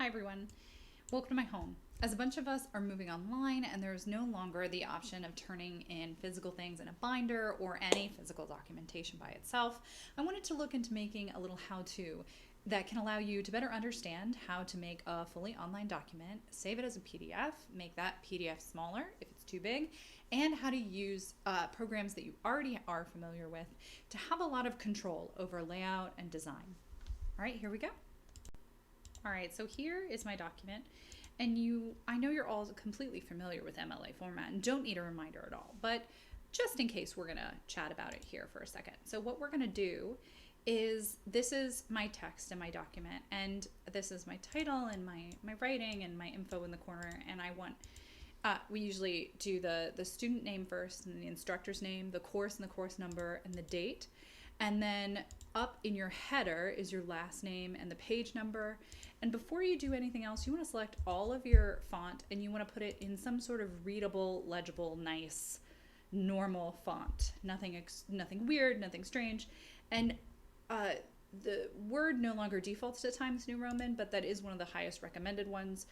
Hi everyone, welcome to my home. As a bunch of us are moving online and there's no longer the option of turning in physical things in a binder or any physical documentation by itself, I wanted to look into making a little how-to that can allow you to better understand how to make a fully online document, save it as a PDF, make that PDF smaller if it's too big, and how to use programs that you already are familiar with to have a lot of control over layout and design. All right, here we go. All right, so here is my document, and I know you're all completely familiar with MLA format and don't need a reminder at all, but just in case, we're gonna chat about it here for a second. So what we're gonna do is, this is my text in my document, and this is my title and my writing and my info in the corner, and I want, we usually do the student name first and the instructor's name, the course and the course number and the date. And then up in your header is your last name and the page number. And before you do anything else, you want to select all of your font and you want to put it in some sort of readable, legible, nice, normal font. Nothing weird, nothing strange. And the word no longer defaults to Times New Roman, but that is one of the highest recommended ones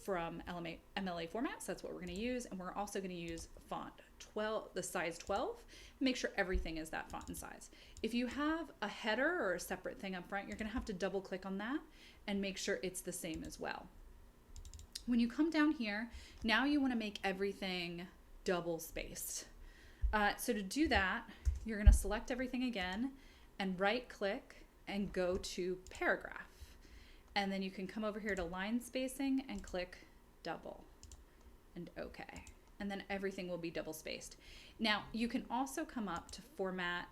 from MLA formats. That's what we're going to use. And we're also going to use font 12, the size 12. Make sure everything is that font and size. If you have a header or a separate thing up front, you're going to have to double click on that and make sure it's the same as well. When you come down here, now you want to make everything double spaced. So to do that, you're going to select everything again and right click and go to paragraph. And then you can come over here to line spacing and click double and OK. And then everything will be double spaced. Now you can also come up to format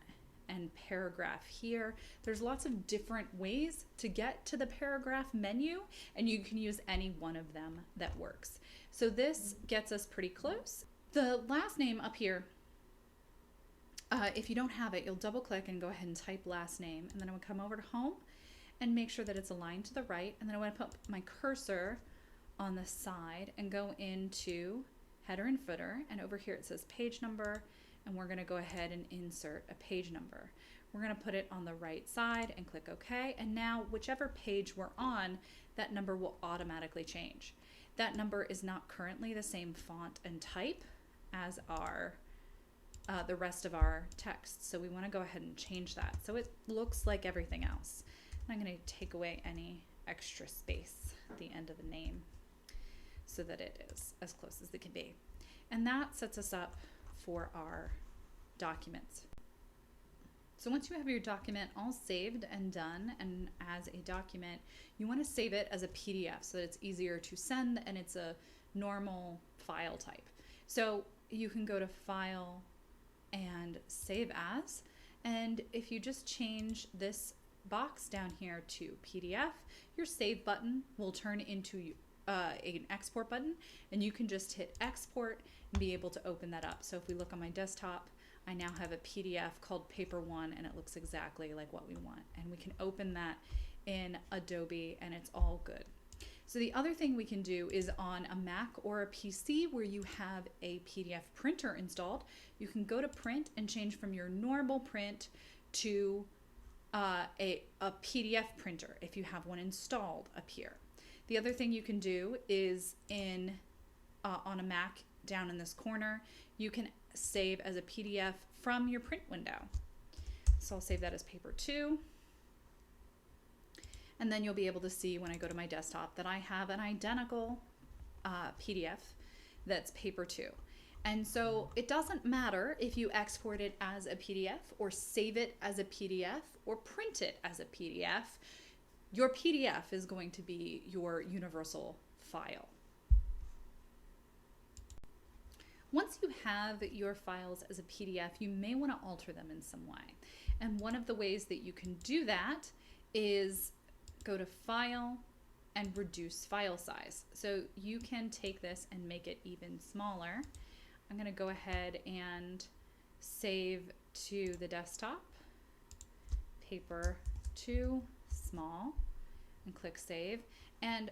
and paragraph here. There's lots of different ways to get to the paragraph menu, and you can use any one of them that works. So this gets us pretty close. The last name up here, if you don't have it, you'll double click and go ahead and type last name, and then I would come over to home and make sure that it's aligned to the right, and then I want to put my cursor on the side and go into header and footer, and over here it says page number, and we're going to go ahead and insert a page number. We're going to put it on the right side and click OK, and now whichever page we're on, that number will automatically change. That number is not currently the same font and type as the rest of our text, so we want to go ahead and change that so it looks like everything else. I'm going to take away any extra space at the end of the name so that it is as close as it can be. And that sets us up for our documents. So once you have your document all saved and done and as a document, you want to save it as a PDF so that it's easier to send and it's a normal file type. So you can go to File and Save As, and if you just change this box down here to PDF, your save button will turn into an export button, and you can just hit export and be able to open that up. So if we look on my desktop, I now have a PDF called Paper One, and it looks exactly like what we want, and we can open that in Adobe and it's all good. So the other thing we can do is on a Mac or a PC where you have a PDF printer installed, you can go to print and change from your normal print to a PDF printer if you have one installed up here. The other thing you can do is on a Mac down in this corner, you can save as a PDF from your print window. So I'll save that as Paper 2. And then you'll be able to see when I go to my desktop that I have an identical PDF that's Paper 2. And so it doesn't matter if you export it as a PDF or save it as a PDF or print it as a PDF. Your PDF is going to be your universal file. Once you have your files as a PDF, you may want to alter them in some way. And one of the ways that you can do that is go to File and Reduce File Size. So you can take this and make it even smaller. I'm going to go ahead and save to the desktop, Paper 2, small, and click Save. And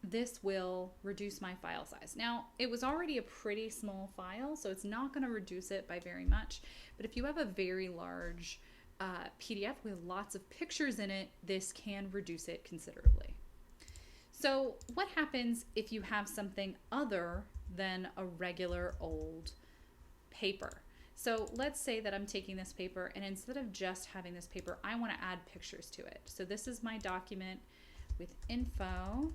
this will reduce my file size. Now, it was already a pretty small file, so it's not going to reduce it by very much. But if you have a very large PDF with lots of pictures in it, this can reduce it considerably. So what happens if you have something other than a regular old paper? So let's say that I'm taking this paper, and instead of just having this paper, I want to add pictures to it. So this is my document with info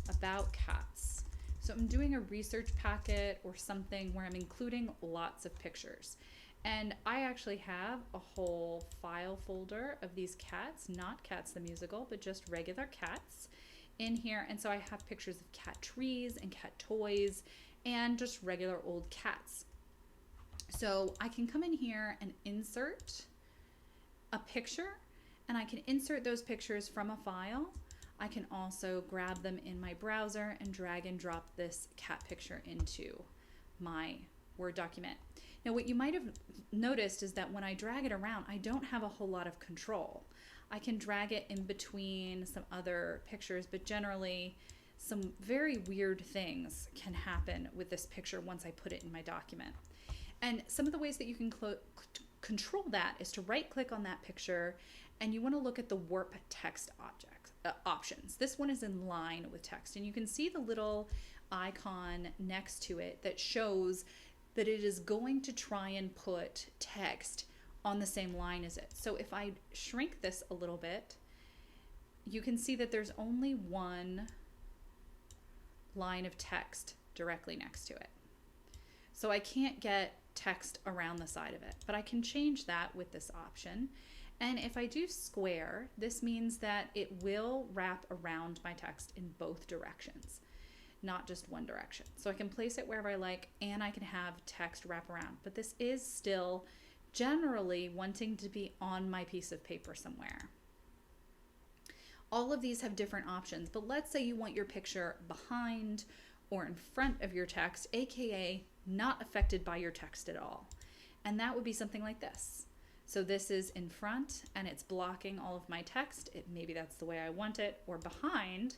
about cats. So I'm doing a research packet or something where I'm including lots of pictures. And I actually have a whole file folder of these cats, not Cats the Musical, but just regular cats in here. And so I have pictures of cat trees and cat toys and just regular old cats. So I can come in here and insert a picture, and I can insert those pictures from a file. I can also grab them in my browser and drag and drop this cat picture into my Word document. Now, what you might have noticed is that when I drag it around, I don't have a whole lot of control. I can drag it in between some other pictures, but generally some very weird things can happen with this picture once I put it in my document. And some of the ways that you can control that is to right click on that picture, and you want to look at the warp text options. This one is in line with text, and you can see the little icon next to it that shows that it is going to try and put text on the same line as it. So if I shrink this a little bit, you can see that there's only one line of text directly next to it. So I can't get text around the side of it, but I can change that with this option. And if I do square, this means that it will wrap around my text in both directions, not just one direction. So I can place it wherever I like, and I can have text wrap around. But this is still generally wanting to be on my piece of paper somewhere. All of these have different options, but let's say you want your picture behind or in front of your text, aka not affected by your text at all. And that would be something like this. So this is in front and it's blocking all of my text. Maybe that's the way I want it, or behind,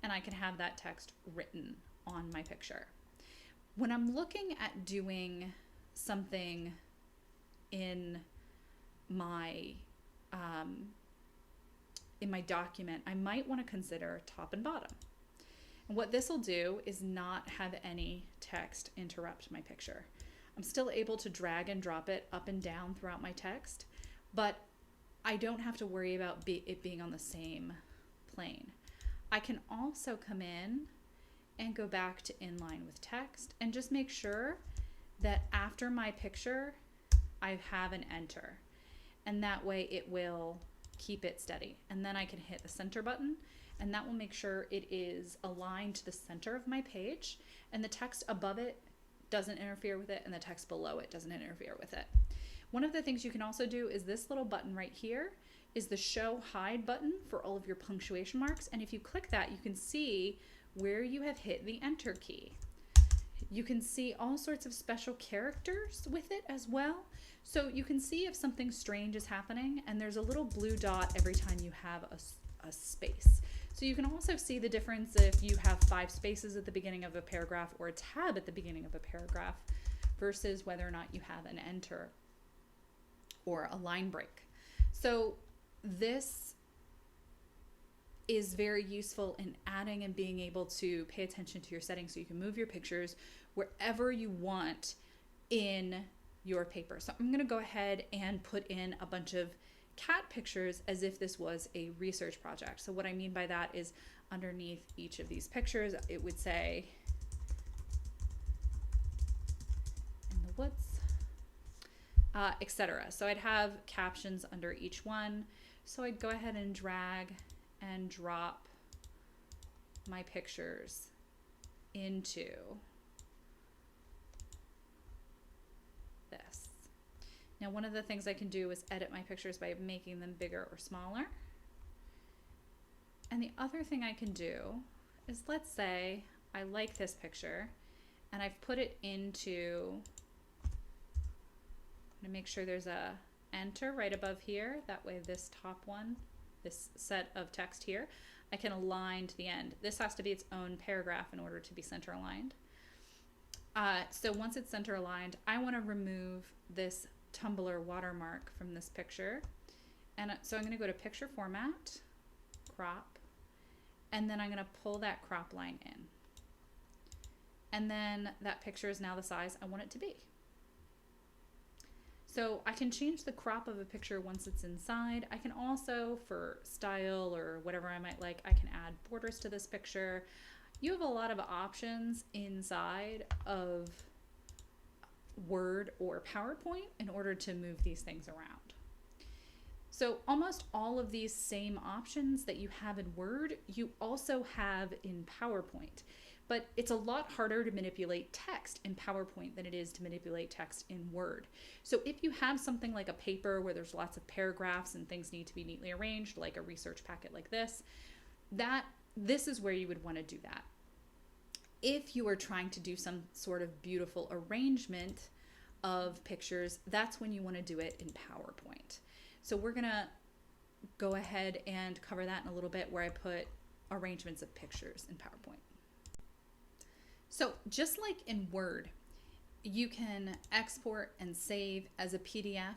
and I can have that text written on my picture. When I'm looking at doing something in my document, I might want to consider top and bottom. And what this will do is not have any text interrupt my picture. I'm still able to drag and drop it up and down throughout my text, but I don't have to worry about it being on the same plane. I can also come in and go back to inline with text and just make sure that after my picture, I have an enter. And that way it will keep it steady. And then I can hit the center button, and that will make sure it is aligned to the center of my page, and the text above it doesn't interfere with it, and the text below it doesn't interfere with it. One of the things you can also do is this little button right here is the show hide button for all of your punctuation marks. And if you click that, you can see where you have hit the enter key. You can see all sorts of special characters with it as well. So you can see if something strange is happening, and there's a little blue dot every time you have a space. So you can also see the difference if you have 5 spaces at the beginning of a paragraph or a tab at the beginning of a paragraph versus whether or not you have an enter or a line break. So this is very useful in adding and being able to pay attention to your settings so you can move your pictures wherever you want in your paper. So I'm going to go ahead and put in a bunch of cat pictures as if this was a research project. So what I mean by that is underneath each of these pictures, it would say in the woods, etc. So I'd have captions under each one. So I'd go ahead and drag and drop my pictures into this. Now, one of the things I can do is edit my pictures by making them bigger or smaller. And the other thing I can do is, let's say I like this picture and I've put it into, I'm gonna make sure there's a enter right above here. That way this top one, this set of text here, I can align to the end. This has to be its own paragraph in order to be center aligned. So once it's center aligned, I want to remove this Tumblr watermark from this picture. And so I'm going to go to picture format, crop, and then I'm going to pull that crop line in. And then that picture is now the size I want it to be. So I can change the crop of a picture once it's inside. I can also, for style or whatever I might like, I can add borders to this picture. You have a lot of options inside of Word or PowerPoint in order to move these things around. So almost all of these same options that you have in Word, you also have in PowerPoint. But it's a lot harder to manipulate text in PowerPoint than it is to manipulate text in Word. So if you have something like a paper where there's lots of paragraphs and things need to be neatly arranged, like a research packet like this, this is where you would want to do that. If you are trying to do some sort of beautiful arrangement of pictures, that's when you want to do it in PowerPoint. So we're going to go ahead and cover that in a little bit, where I put arrangements of pictures in PowerPoint. So just like in Word, you can export and save as a PDF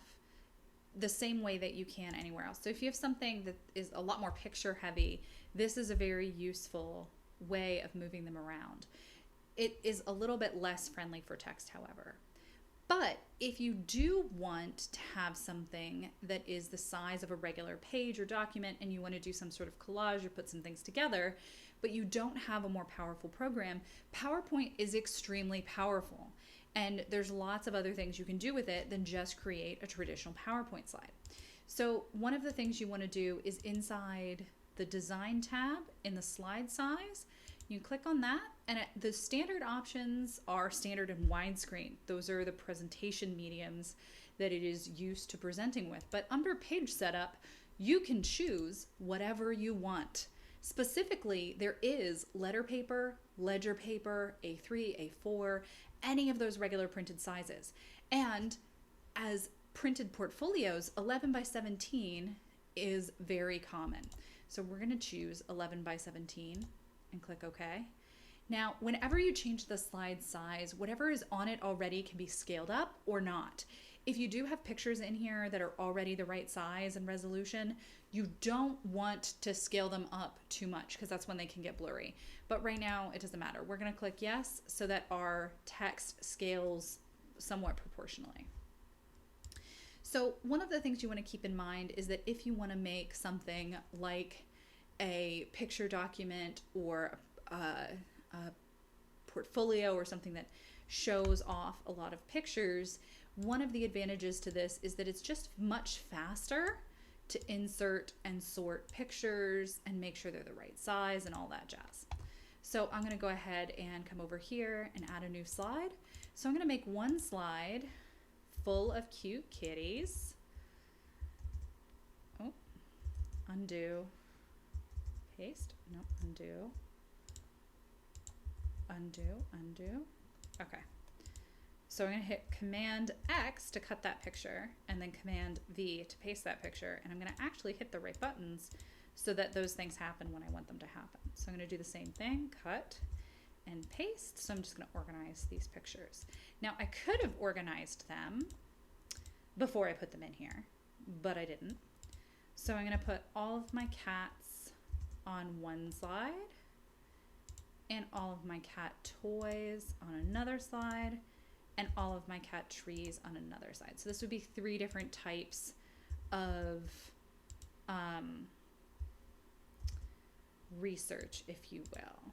the same way that you can anywhere else. So if you have something that is a lot more picture heavy, this is a very useful way of moving them around. It is a little bit less friendly for text, however. But if you do want to have something that is the size of a regular page or document, and you want to do some sort of collage or put some things together, but you don't have a more powerful program, PowerPoint is extremely powerful. And there's lots of other things you can do with it than just create a traditional PowerPoint slide. So one of the things you want to do is inside the Design tab in the slide size, you click on that, and the standard options are standard and widescreen. Those are the presentation mediums that it is used to presenting with. But under page setup, you can choose whatever you want. Specifically, there is letter paper, ledger paper, A3, A4, any of those regular printed sizes. And as printed portfolios, 11 by 17 is very common. So we're going to choose 11 by 17 and click OK. Now, whenever you change the slide size, whatever is on it already can be scaled up or not. If you do have pictures in here that are already the right size and resolution, you don't want to scale them up too much, because that's when they can get blurry. But right now, it doesn't matter. We're going to click yes so that our text scales somewhat proportionally. So one of the things you want to keep in mind is that if you want to make something like a picture document or a portfolio or something that shows off a lot of pictures, one of the advantages to this is that it's just much faster to insert and sort pictures and make sure they're the right size and all that jazz. So I'm going to go ahead and come over here and add a new slide. So I'm going to make one slide full of cute kitties. Oh, undo, paste, no, undo, undo, undo. Okay. So I'm going to hit Command X to cut that picture, and then Command V to paste that picture. And I'm going to actually hit the right buttons so that those things happen when I want them to happen. So I'm going to do the same thing, cut and paste. So I'm just going to organize these pictures. Now I could have organized them before I put them in here, but I didn't. So I'm going to put all of my cats on one slide and all of my cat toys on another slide, and all of my cat trees on another side. So this would be 3 different types of research, if you will.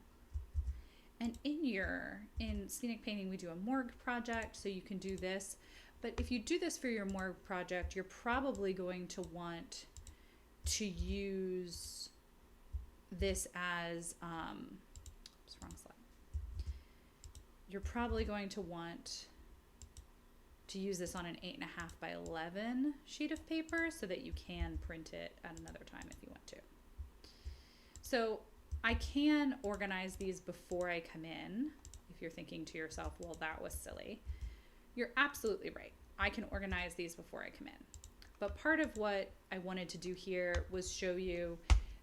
And in scenic painting, we do a morgue project, so you can do this. But if you do this for your morgue project, you're probably going to want to use this as, oops, wrong slide. You're probably going to want to use this on an 8.5 by 11 sheet of paper so that you can print it at another time if you want to. So I can organize these before I come in. If you're thinking to yourself, well, that was silly. You're absolutely right. I can organize these before I come in. But part of what I wanted to do here was show you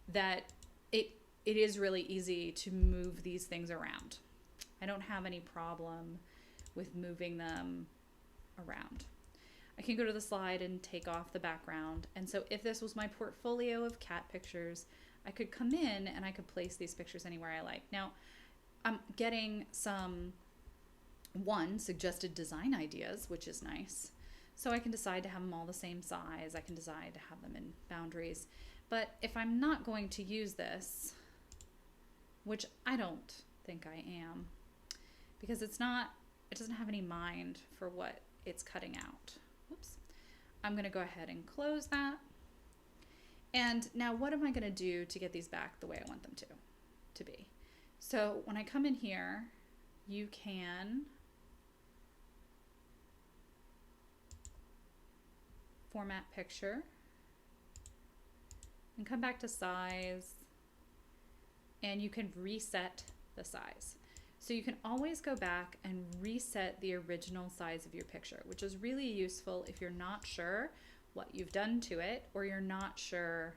that it is really easy to move these things around. I don't have any problem with moving them around. I can go to the slide and take off the background. And so if this was my portfolio of cat pictures, I could come in and I could place these pictures anywhere I like. Now, I'm getting some suggested design ideas, which is nice. So I can decide to have them all the same size. I can decide to have them in boundaries. But if I'm not going to use this, which I don't think I am, because it doesn't have any mind for what it's cutting out. Whoops. I'm going to go ahead and close that. And now what am I going to do to get these back the way I want them to be? So when I come in here, you can format picture and come back to size, and you can reset the size. So you can always go back and reset the original size of your picture, which is really useful if you're not sure what you've done to it, or you're not sure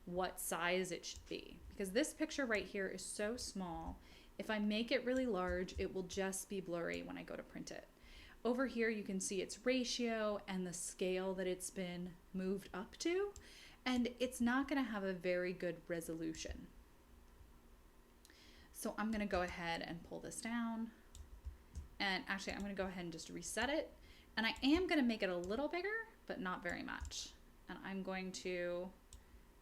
what size it should be. Because this picture right here is so small, if I make it really large, it will just be blurry when I go to print it. Over here you can see its ratio and the scale that it's been moved up to, and it's not going to have a very good resolution. So I'm going to go ahead and pull this down, and actually I'm going to go ahead and just reset it, and I am going to make it a little bigger, but not very much. And I'm going to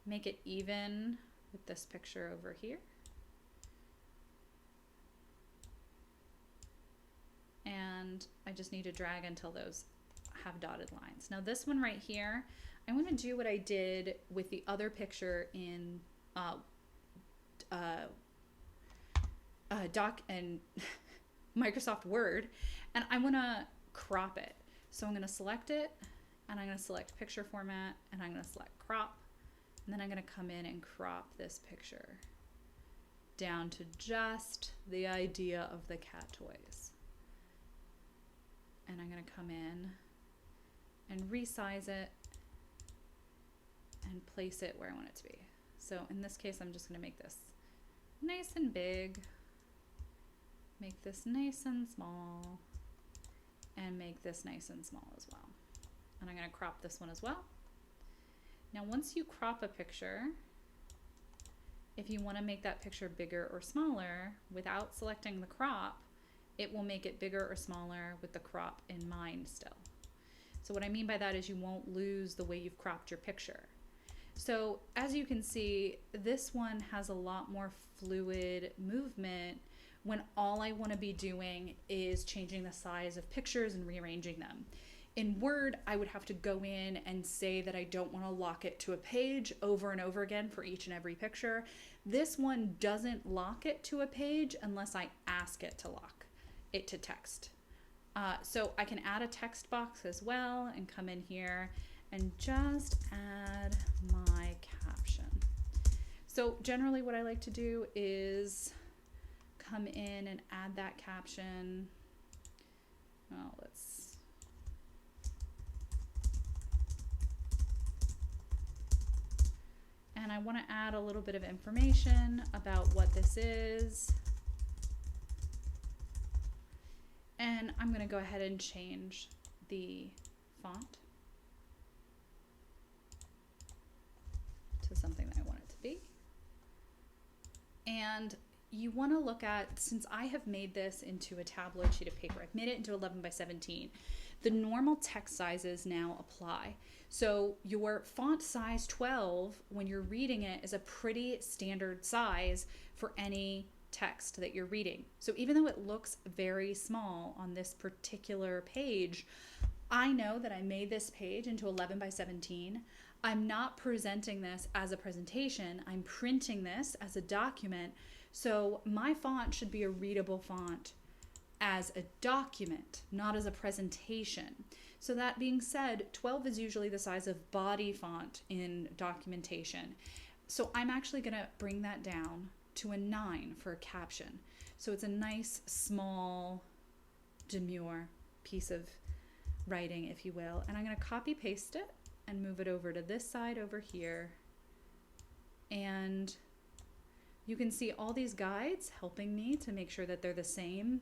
make it even with this picture over here. And I just need to drag until those have dotted lines. Now this one right here, I want to do what I did with the other picture in Doc and Microsoft Word, and I want to crop it. So I'm going to select it, and I'm going to select picture format, and I'm going to select crop, and then I'm going to come in and crop this picture down to just the idea of the cat toys. And I'm going to come in and resize it and place it where I want it to be. So in this case, I'm just going to make this nice and big, make this nice and small, and make this nice and small as well. And I'm going to crop this one as well. Now once you crop a picture, if you want to make that picture bigger or smaller without selecting the crop, it will make it bigger or smaller with the crop in mind still. So what I mean by that is you won't lose the way you've cropped your picture. So as you can see, this one has a lot more fluid movement when all I want to be doing is changing the size of pictures and rearranging them. In Word, I would have to go in and say that I don't want to lock it to a page over and over again for each and every picture. This one doesn't lock it to a page unless I ask it to lock it to text. So I can add a text box as well and come in here and just add my caption. So generally what I like to do is come in and add that caption. Well, and I want to add a little bit of information about what this is. And I'm going to go ahead and change the font to something that I want it to be. And you want to look at, since I have made this into a tabloid sheet of paper, I've made it into 11 by 17. The normal text sizes now apply. So your font size 12, when you're reading it, is a pretty standard size for any text that you're reading. So even though it looks very small on this particular page, I know that I made this page into 11 by 17. I'm not presenting this as a presentation. I'm printing this as a document. So my font should be a readable font as a document, not as a presentation. So that being said, 12 is usually the size of body font in documentation. So I'm actually going to bring that down to a 9 for a caption. So it's a nice, small, demure piece of writing, if you will. And I'm going to copy paste it and move it over to this side over here. And you can see all these guides helping me to make sure that they're the same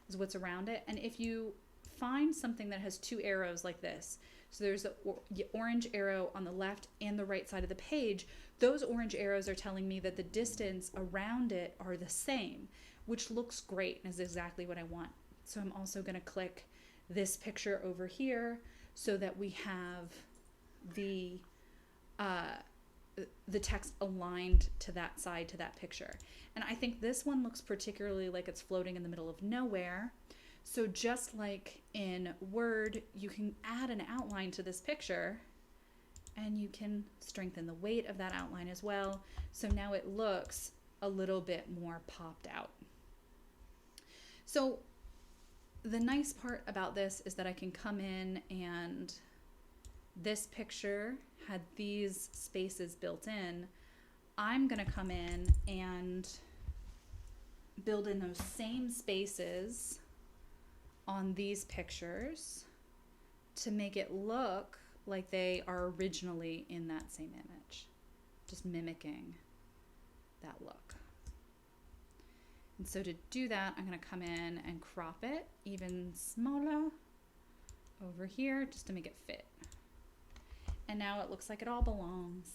as what's around it. And if you find something that has two arrows like this, So there's the orange arrow on the left and the right side of the page. Those orange arrows are telling me that the distance around it are the same, which looks great and is exactly what I want. So I'm also going to click this picture over here so that we have the text aligned to that side, to that picture. And I think this one looks particularly like it's floating in the middle of nowhere. So just like in Word, you can add an outline to this picture and you can strengthen the weight of that outline as well. So now it looks a little bit more popped out. So the nice part about this is that I can come in, and this picture had these spaces built in. I'm going to come in and build in those same spaces on these pictures to make it look like they are originally in that same image, just mimicking that look. And so to do that, I'm going to come in and crop it even smaller over here just to make it fit. And now it looks like it all belongs.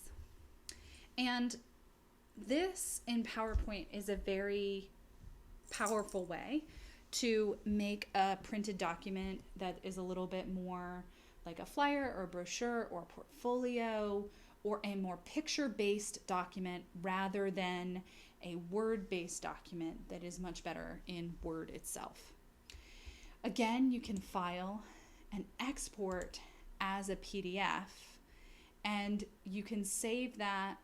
And this in PowerPoint is a very powerful way to make a printed document that is a little bit more like a flyer or a brochure or a portfolio or a more picture-based document rather than a Word-based document that is much better in Word itself. Again, you can file and export as a PDF, and you can save that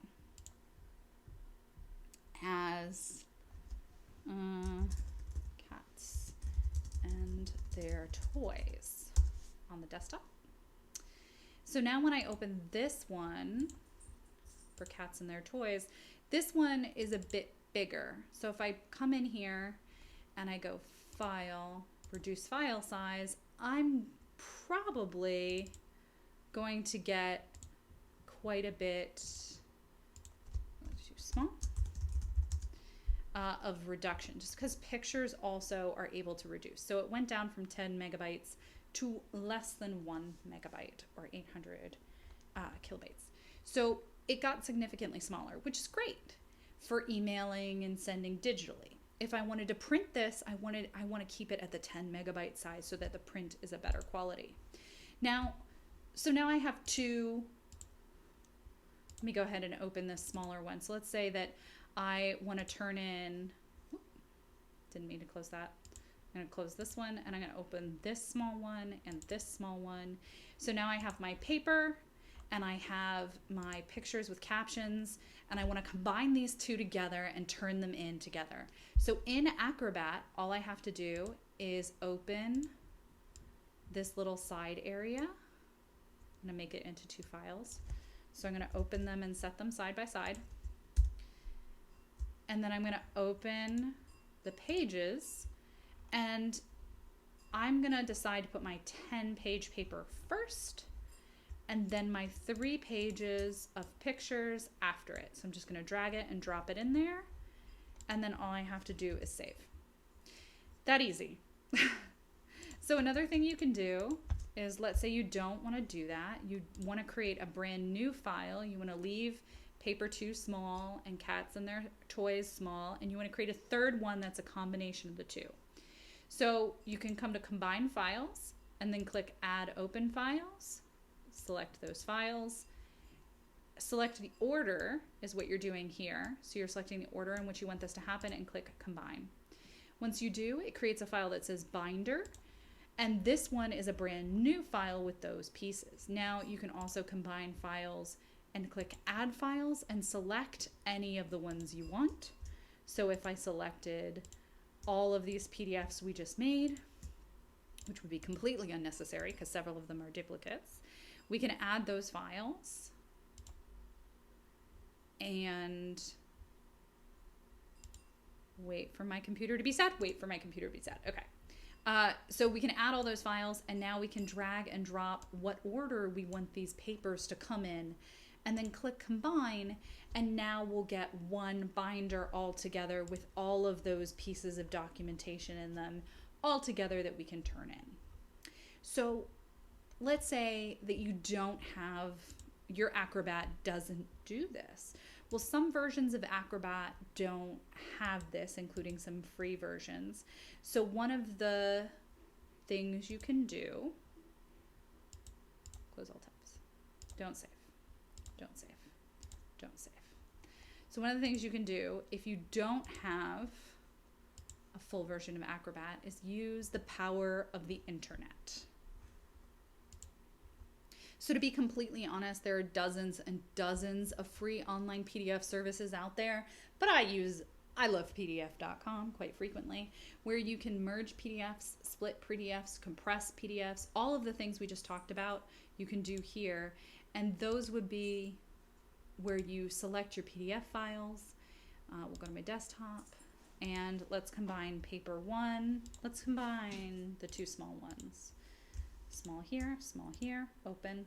as cats and their toys on the desktop. So now when I open this one for cats and their toys, this one is a bit bigger. So if I come in here and I go File, Reduce File Size, I'm probably going to get quite a bit too small of reduction, just because pictures also are able to reduce. So it went down from 10 megabytes to less than 1 megabyte or 800 kilobytes. So it got significantly smaller, which is great for emailing and sending digitally. If I wanted to print this, I want to keep it at the 10 megabyte size so that the print is a better quality. Now I have two. Let me go ahead and open this smaller one. So let's say that I want to turn in, didn't mean to close that. I'm going to close this one and I'm going to open this small one and this small one. So now I have my paper and I have my pictures with captions, and I want to combine these two together and turn them in together. So in Acrobat, all I have to do is open this little side area. I'm going to make it into two files. So I'm going to open them and set them side by side. And then I'm going to open the pages, and I'm going to decide to put my 10-page paper first and then my 3 pages of pictures after it. So I'm just going to drag it and drop it in there, and then all I have to do is save. That easy. So another thing you can do is, let's say you don't want to do that. You want to create a brand new file. You want to leave paper 2 small and cats and their toys small, and you want to create a third one that's a combination of the two. So you can come to Combine Files and then click Add Open Files. Select those files. Select the order is what you're doing here. So you're selecting the order in which you want this to happen and click Combine. Once you do, it creates a file that says Binder, and this one is a brand new file with those pieces. Now you can also combine files and click Add Files and select any of the ones you want. So if I selected all of these PDFs we just made, which would be completely unnecessary because several of them are duplicates, we can add those files and wait for my computer to be set. Okay. So we can add all those files, and now we can drag and drop what order we want these papers to come in, and then click Combine, and now we'll get one binder all together with all of those pieces of documentation in them all together that we can turn in. So let's say that you don't have, your Acrobat doesn't do this. Well, some versions of Acrobat don't have this, including some free versions. So one of the things you can do, close all tabs, don't save, don't save, don't save. So one of the things you can do if you don't have a full version of Acrobat is use the power of the internet. So to be completely honest, there are dozens and dozens of free online PDF services out there, but I love PDF.com quite frequently, where you can merge PDFs, split PDFs, compress PDFs, all of the things we just talked about, you can do here. And those would be where you select your PDF files. We'll go to my desktop and let's combine paper 1. Let's combine the 2 small ones. Small here, open.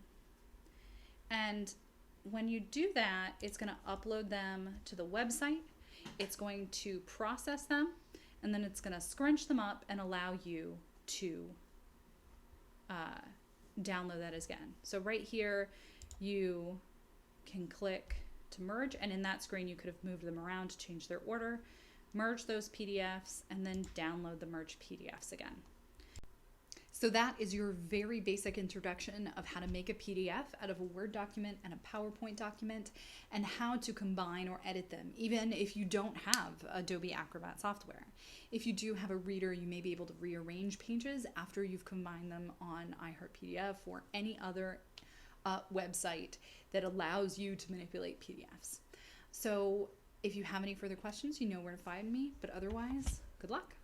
And when you do that, it's going to upload them to the website. It's going to process them, and then it's going to scrunch them up and allow you to download that again. So right here, you can click to merge, and in that screen, you could have moved them around to change their order, merge those PDFs, and then download the merged PDFs again. So that is your very basic introduction of how to make a PDF out of a Word document and a PowerPoint document, and how to combine or edit them, even if you don't have Adobe Acrobat software. If you do have a reader, you may be able to rearrange pages after you've combined them on iHeartPDF or any other website that allows you to manipulate PDFs. So if you have any further questions, you know where to find me, but otherwise, good luck.